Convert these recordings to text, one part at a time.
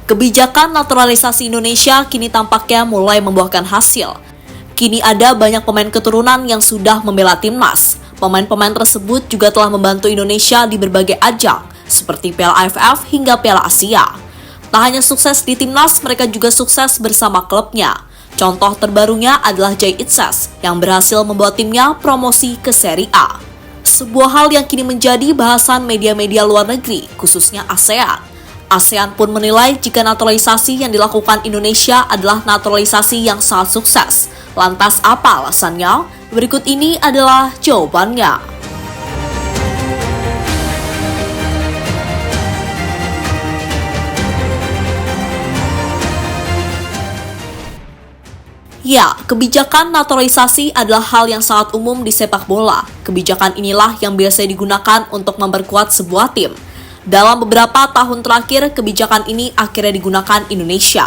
Kebijakan naturalisasi Indonesia kini tampaknya mulai membuahkan hasil. Kini ada banyak pemain keturunan yang sudah membela timnas. Pemain-pemain tersebut juga telah membantu Indonesia di berbagai ajang, seperti Piala AFF hingga Piala Asia. Tak hanya sukses di timnas, mereka juga sukses bersama klubnya. Contoh terbarunya adalah Jay Itzes yang berhasil membawa timnya promosi ke Serie A. Sebuah hal yang kini menjadi bahasan media-media luar negeri, khususnya ASEAN. ASEAN pun menilai jika naturalisasi yang dilakukan Indonesia adalah naturalisasi yang sangat sukses. Lantas apa alasannya? Berikut ini adalah jawabannya. Ya, kebijakan naturalisasi adalah hal yang sangat umum di sepak bola. Kebijakan inilah yang biasa digunakan untuk memperkuat sebuah tim. Dalam beberapa tahun terakhir, kebijakan ini akhirnya digunakan Indonesia.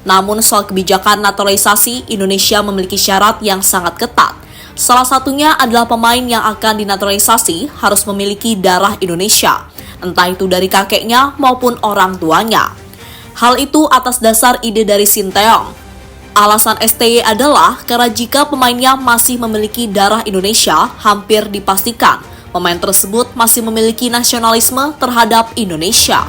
Namun soal kebijakan naturalisasi, Indonesia memiliki syarat yang sangat ketat. Salah satunya adalah pemain yang akan dinaturalisasi harus memiliki darah Indonesia, entah itu dari kakeknya maupun orang tuanya. Hal itu atas dasar ide dari Sinteyong. Alasan STY adalah karena jika pemainnya masih memiliki darah Indonesia, hampir dipastikan pemain tersebut masih memiliki nasionalisme terhadap Indonesia.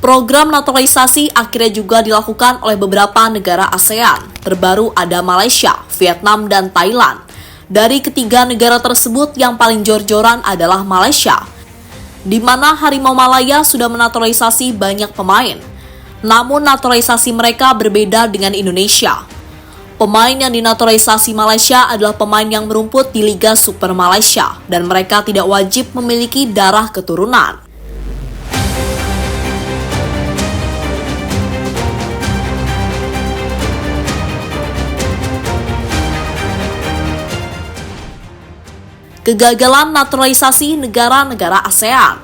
Program naturalisasi akhirnya juga dilakukan oleh beberapa negara ASEAN. Terbaru ada Malaysia, Vietnam, dan Thailand. Dari ketiga negara tersebut yang paling jor-joran adalah Malaysia, di mana Harimau Malaya sudah menaturalisasi banyak pemain. Namun naturalisasi mereka berbeda dengan Indonesia. Pemain yang dinaturalisasi Malaysia adalah pemain yang merumput di Liga Super Malaysia, dan mereka tidak wajib memiliki darah keturunan. Kegagalan naturalisasi negara-negara ASEAN.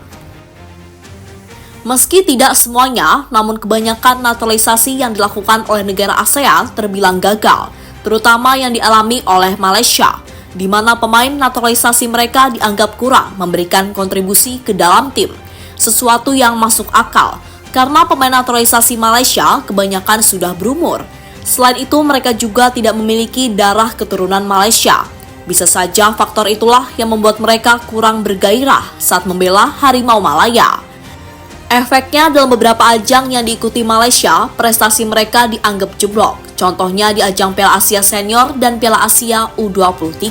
Meski tidak semuanya, namun kebanyakan naturalisasi yang dilakukan oleh negara ASEAN terbilang gagal, terutama yang dialami oleh Malaysia, di mana pemain naturalisasi mereka dianggap kurang memberikan kontribusi ke dalam tim, sesuatu yang masuk akal, karena pemain naturalisasi Malaysia kebanyakan sudah berumur. Selain itu, mereka juga tidak memiliki darah keturunan Malaysia. Bisa saja faktor itulah yang membuat mereka kurang bergairah saat membela Harimau Malaya. Efeknya dalam beberapa ajang yang diikuti Malaysia, prestasi mereka dianggap jeblok. Contohnya di ajang Piala Asia Senior dan Piala Asia U23.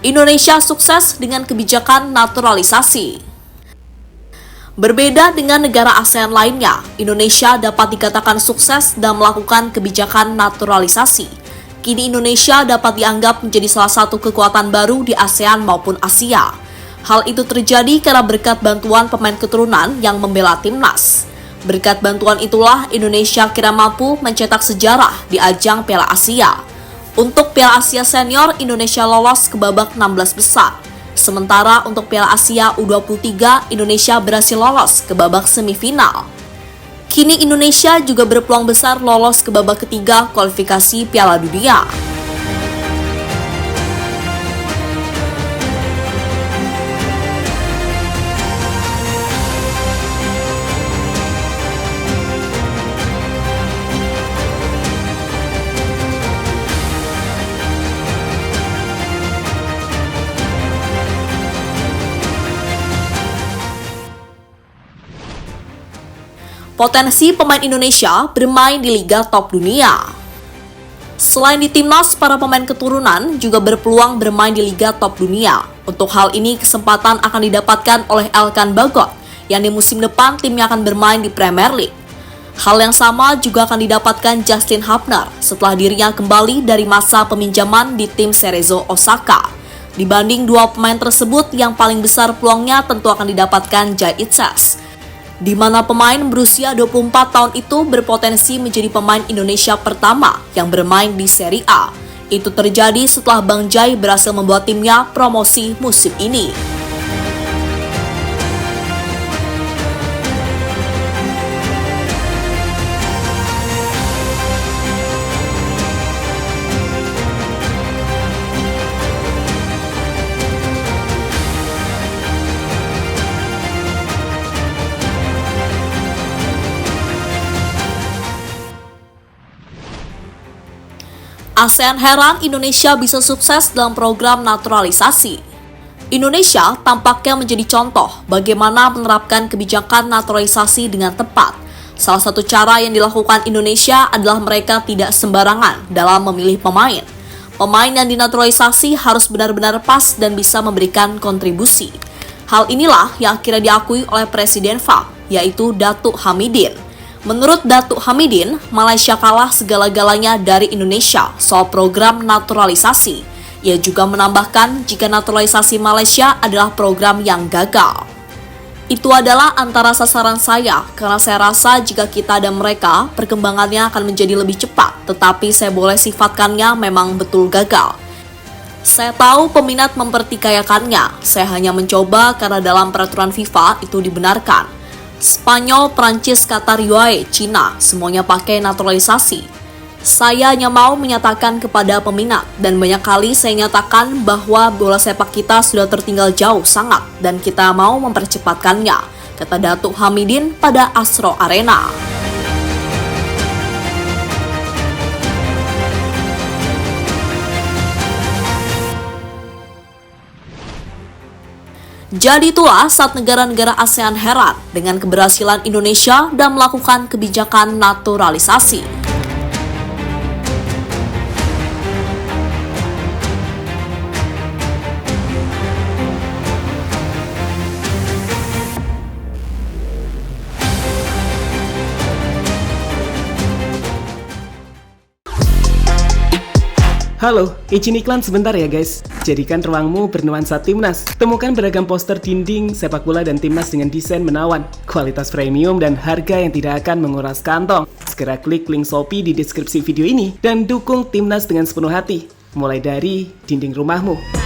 Indonesia sukses dengan kebijakan naturalisasi. Berbeda dengan negara ASEAN lainnya, Indonesia dapat dikatakan sukses dalam melakukan kebijakan naturalisasi. Kini Indonesia dapat dianggap menjadi salah satu kekuatan baru di ASEAN maupun Asia. Hal itu terjadi karena berkat bantuan pemain keturunan yang membela timnas. Berkat bantuan itulah Indonesia kira mampu mencetak sejarah di ajang Piala Asia. Untuk Piala Asia Senior, Indonesia lolos ke babak 16 besar. Sementara untuk Piala Asia U23, Indonesia berhasil lolos ke babak semifinal. Kini Indonesia juga berpeluang besar lolos ke babak ketiga kualifikasi Piala Dunia. Potensi pemain Indonesia bermain di liga top dunia. Selain di timnas, para pemain keturunan juga berpeluang bermain di liga top dunia. Untuk hal ini, kesempatan akan didapatkan oleh Elkan Bagot, yang di musim depan timnya akan bermain di Premier League. Hal yang sama juga akan didapatkan Justin Hubner setelah dirinya kembali dari masa peminjaman di tim Cerezo Osaka. Dibanding dua pemain tersebut, yang paling besar peluangnya tentu akan didapatkan Jai Itzes, di mana pemain berusia 24 tahun itu berpotensi menjadi pemain Indonesia pertama yang bermain di Serie A. Itu terjadi setelah Bang Jai berhasil membuat timnya promosi musim ini. ASEAN heran Indonesia bisa sukses dalam program naturalisasi. Indonesia tampaknya menjadi contoh bagaimana menerapkan kebijakan naturalisasi dengan tepat. Salah satu cara yang dilakukan Indonesia adalah mereka tidak sembarangan dalam memilih pemain. Pemain yang dinaturalisasi harus benar-benar pas dan bisa memberikan kontribusi. Hal inilah yang akhirnya diakui oleh Presiden FA, yaitu Datuk Hamidin. Menurut Datuk Hamidin, Malaysia kalah segala-galanya dari Indonesia soal program naturalisasi. Ia juga menambahkan jika naturalisasi Malaysia adalah program yang gagal. Itu adalah antara sasaran saya, karena saya rasa jika kita dan mereka, perkembangannya akan menjadi lebih cepat, tetapi saya boleh sifatkannya memang betul gagal. Saya tahu peminat mempertikayakannya, saya hanya mencoba karena dalam peraturan FIFA itu dibenarkan. Spanyol, Prancis, Qatar, UAE, Cina, semuanya pakai naturalisasi. Saya hanya mau menyatakan kepada peminat, dan banyak kali saya nyatakan bahwa bola sepak kita sudah tertinggal jauh sangat, dan kita mau mempercepatkannya, kata Datuk Hamidin pada Astro Arena. Jadi itulah saat negara-negara ASEAN heran dengan keberhasilan Indonesia dalam melakukan kebijakan naturalisasi. Halo, izin iklan sebentar ya guys. Jadikan ruangmu bernuansa timnas. Temukan beragam poster dinding, sepak bola dan timnas dengan desain menawan, kualitas premium dan harga yang tidak akan menguras kantong. Segera klik link Shopee di deskripsi video ini dan dukung timnas dengan sepenuh hati. Mulai dari dinding rumahmu.